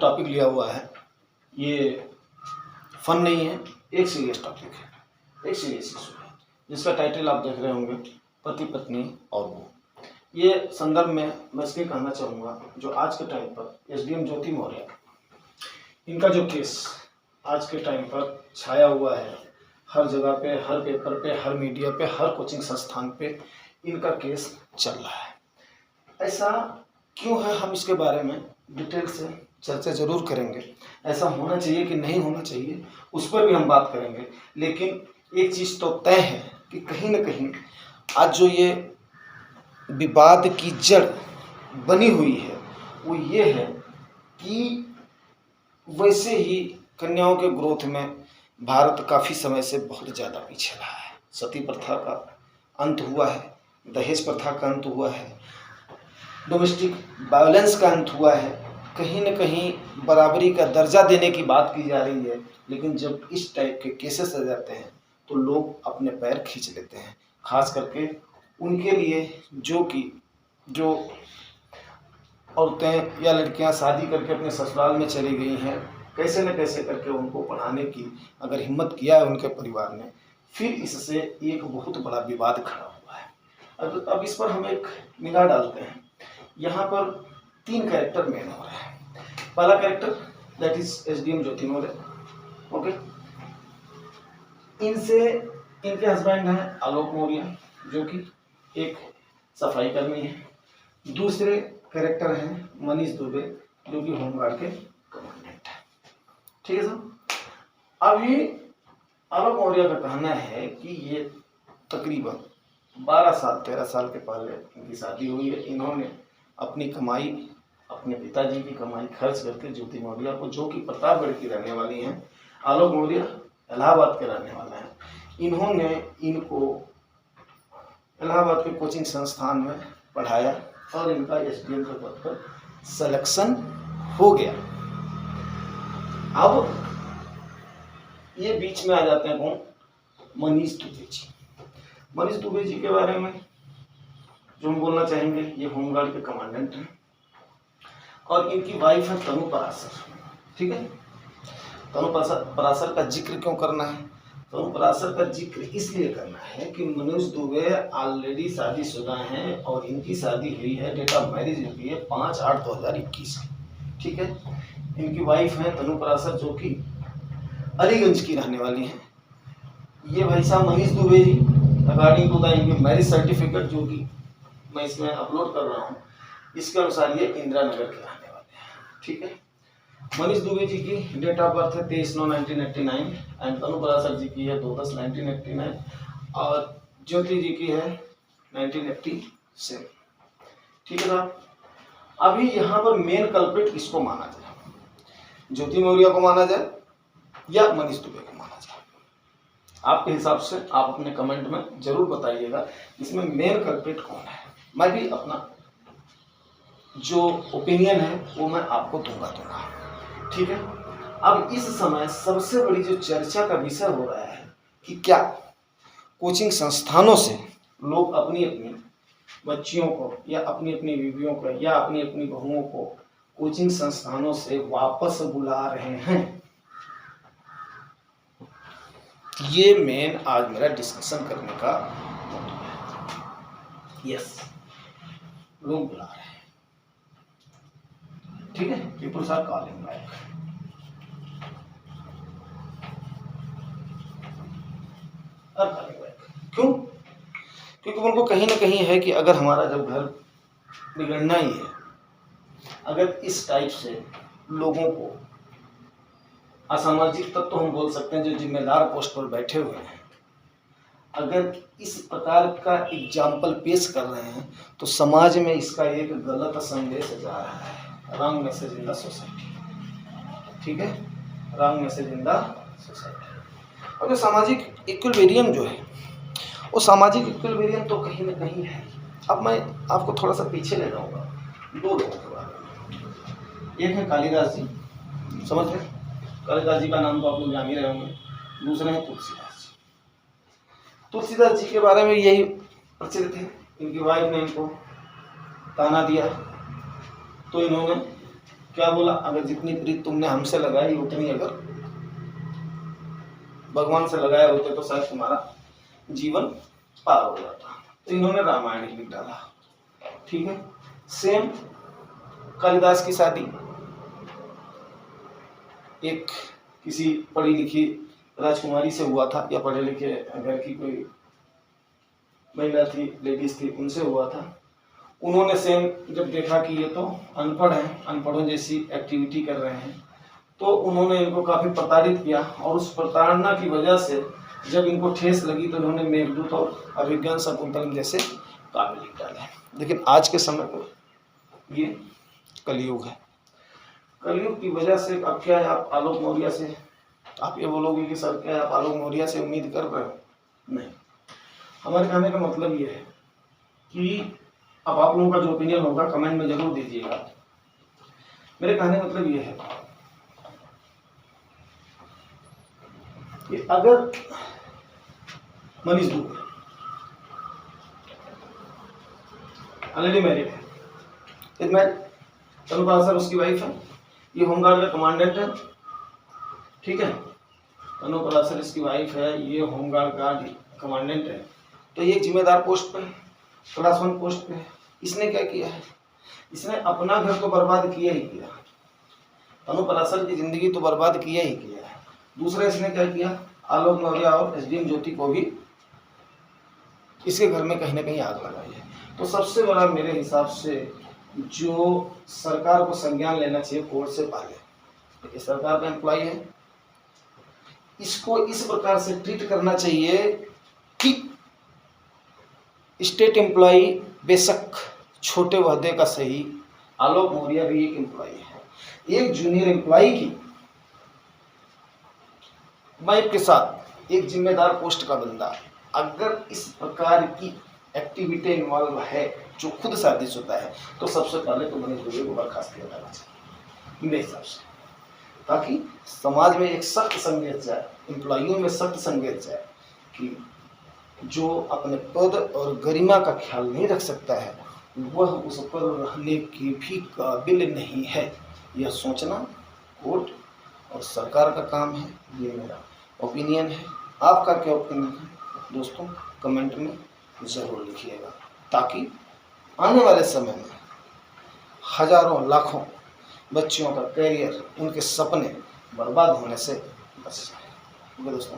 Topic लिया हुआ है ये फन नहीं है, एक सीरियस टॉपिक है, एक सीरियस इशू है जिसका टाइटल आप देख रहे होंगे, पति पत्नी और वो। ये संदर्भ में मैं इसलिए कहना चाहूँगा जो आज के टाइम पर एसडीएम ज्योति मौर्य, इनका जो केस आज के टाइम पर छाया हुआ है, हर जगह पे, हर पेपर पे, हर मीडिया पे, हर कोचिंग संस्थान पे इनका केस चल रहा है। ऐसा क्यों है, हम इसके बारे में डिटेल से चर्चा जरूर करेंगे। ऐसा होना चाहिए कि नहीं होना चाहिए, उस पर भी हम बात करेंगे। लेकिन एक चीज़ तो तय है कि कहीं ना कहीं आज जो ये विवाद की जड़ बनी हुई है वो ये है कि वैसे ही कन्याओं के ग्रोथ में भारत काफ़ी समय से बहुत ज़्यादा पीछे रहा है। सती प्रथा का अंत हुआ है, दहेज प्रथा का अंत हुआ है, डोमेस्टिक वायलेंस का अंत हुआ है, कहीं न कहीं बराबरी का दर्जा देने की बात की जा रही है। लेकिन जब इस टाइप के केसेस आ जाते हैं तो लोग अपने पैर खींच लेते हैं, खास करके उनके लिए जो औरतें या लड़कियां शादी करके अपने ससुराल में चली गई हैं, कैसे न कैसे करके उनको पढ़ाने की अगर हिम्मत किया है उनके परिवार ने, फिर इससे एक बहुत बड़ा विवाद खड़ा हुआ है। अब इस पर हम एक निगाह डालते हैं। यहाँ पर 3 कैरेक्टर मेन हो रहे हैं। पहला character that is SDM Jyoti Maurya, okay. इनके हस्बैंड हैं आलोक मौर्य जो कि एक सफाई कर्मी है। दूसरे कैरेक्टर हैं मनीष दुबे जो कि होमगार्ड के कमांडेंट है, ठीक है सर। अभी आलोक मौर्य का कहना है कि ये तकरीबन 13 साल के पहले इनकी शादी हुई है। इन्होंने अपनी कमाई, अपने पिताजी की कमाई खर्च करके ज्योति मौर्य को, जो कि प्रतापगढ़ की रहने वाली हैं, आलोक मौर्य इलाहाबाद के रहने वाले हैं, इन्होंने इनको इलाहाबाद के कोचिंग संस्थान में पढ़ाया और इनका एसडीएम के पद पर सिलेक्शन हो गया। अब ये बीच में आ जाते हैं कौन? मनीष दुबे जी। मनीष दुबे जी के बारे में जो हम बोलना चाहेंगे, ये होमगार्ड के कमांडेंट हैं और इनकी वाइफ है तनु पराशर, ठीक है। तनु पराशर का जिक्र क्यों करना है? तनु पराशर का जिक्र इसलिए करना है कि मनीष दुबे ऑलरेडी शादीशुदा हैं और इनकी शादी हुई है, डेट ऑफ मैरिज हुई है 5/8/2021, ठीक है। इनकी वाइफ है तनु पराशर जो कि अलीगंज की रहने वाली हैं। ये भाई साहब Manish Dubey ji according to the इनकी मैरिज सर्टिफिकेट जो कि मैं इसमें अपलोड कर रहा हूँ, इसके अनुसार ये इंदिरा नगर के रहने वाले हैं, ठीक है। मनीष दुबे जी की डेट ऑफ बर्थ है 23/9/1989 एंड तनु पराशर जी की है 2/10/1989 और ज्योति जी की है 1987, ठीक है साहब। अभी यहाँ पर मेन कल्प्रिट किसको माना जाए? ज्योति मौर्य को माना जाए या मनीष दुबे को माना जाए? आपके हिसाब से आप अपने कमेंट में जरूर बताइएगा इसमें मेन कल्प्रिट कौन है। मैं भी अपना जो ओपिनियन है वो मैं आपको दूंगा, ठीक है। अब इस समय सबसे बड़ी जो चर्चा का विषय हो रहा है कि क्या कोचिंग संस्थानों से लोग अपनी अपनी बच्चियों को या अपनी अपनी बीवियों को या अपनी अपनी बहुओं को कोचिंग संस्थानों से वापस बुला रहे हैं। ये मेन आज मेरा डिस्कशन करने का मोटिव है। यस, लोग बुला रहे हैं, ठीक है। Peoples are calling back. क्यों? क्योंकि उनको कहीं ना कहीं है कि अगर हमारा जब घर बिगड़ना ही है, अगर इस टाइप से लोगों को असामाजिक तत्व तो हम बोल सकते हैं जो जिम्मेदार पोस्ट पर बैठे हुए हैं, अगर इस प्रकार का एग्जाम्पल पेश कर रहे हैं तो समाज में इसका एक गलत संदेश जा रहा है। Wrong message in the society, ठीक है, wrong message in the society. और जो सामाजिक इक्विलिब्रियम जो है वो सामाजिक इक्विलिब्रियम तो कहीं ना कहीं है। अब मैं आपको थोड़ा सा पीछे ले जाऊंगा 2 लोगों के बारे में। एक है कालिदास जी, समझ रहे? कालिदास जी का नाम तो आप लोग जान ही रहे होंगे। दूसरे हैं तुलसीदास जी। तुलसीदास जी के बारे में यही प्रचलित है, इनकी वाइफ ने इनको ताना दिया तो इन्होंने क्या बोला, अगर जितनी प्रीत तुमने हमसे लगाई उतनी अगर भगवान से लगाए होते तो शायद तुम्हारा जीवन पार हो जाता। तो इन्होंने रामायण ही लिख डाला। ठीक है, सेम कालिदास की शादी एक किसी पढ़ी लिखी राजकुमारी से हुआ था, या पढ़े लिखे घर की कोई महिला थी, लेडीज थी, उनसे हुआ था। उन्होंने सेम जब देखा कि ये तो अनपढ़ हैं, अनपढ़ों जैसी एक्टिविटी कर रहे हैं, तो उन्होंने इनको काफ़ी प्रताड़ित किया, और उस प्रताड़ना की वजह से जब इनको ठेस लगी तो इन्होंने मेघदूत और अभिज्ञान शकुंतलम जैसे काव्य लिख डाले। लेकिन आज के समय में ये कलयुग है। कलयुग की वजह से अब क्या है, आप आलोक मौर्य से आप ये बोलोगे कि सर क्या आप आलोक मौर्य से उम्मीद कर रहे हो? नहीं। हमारे कहने का मतलब ये है कि अब आप लोगों का जो ओपिनियन होगा कमेंट में जरूर दीजिएगा। मेरे कहने का मतलब ये है कि अगर मनीष दुबे ऑलरेडी मैरिड है, तनु पाराशर उसकी वाइफ है, ये होमगार्ड का कमांडेंट है। ठीक है, तनु पाराशर इसकी वाइफ है, ये होमगार्ड का कमांडेंट है। तो ये जिम्मेदार पोस्ट पे है, क्लास 1 पोस्ट पे है। इसने क्या किया है, इसने अपना घर तो बर्बाद किया ही किया, तनु पाराशर की जिंदगी तो बर्बाद किया ही किया है। दूसरा इसने क्या किया, आलोक मौर्य और एसडीएम ज्योति को भी इसके घर में कहीं ना कहीं आग लगाई है। तो सबसे बड़ा मेरे हिसाब से जो सरकार को संज्ञान लेना चाहिए कोर्ट से पहले, ये सरकार का एम्प्लॉय है, इसको इस प्रकार से ट्रीट करना चाहिए कि स्टेट एम्प्लॉय बेशक छोटे वहदे का सही, आलोक मौर्य भी एक एम्प्लॉय है, एक जूनियर एम्प्लॉय की वाइफ के साथ एक जिम्मेदार पोस्ट का बंदा अगर इस प्रकार की एक्टिविटी इन्वॉल्व है जो खुद शादीशुदा है, तो सबसे पहले तो मनीष दुबे को बर्खास्त किया जाना चाहिए मेरे हिसाब से, ताकि समाज में एक सख्त संदेश जाए, एम्प्लॉइयों में सख्त संदेश जाए कि जो अपने पद और गरिमा का ख्याल नहीं रख सकता है वह उस पर रहने के भी काबिल नहीं है। यह सोचना कोर्ट और सरकार का काम है। ये मेरा ओपिनियन है। आपका क्या ओपिनियन है दोस्तों, कमेंट में ज़रूर लिखिएगा, ताकि आने वाले समय में हजारों लाखों बच्चियों का करियर, उनके सपने बर्बाद होने से बच जाए। दोस्तों।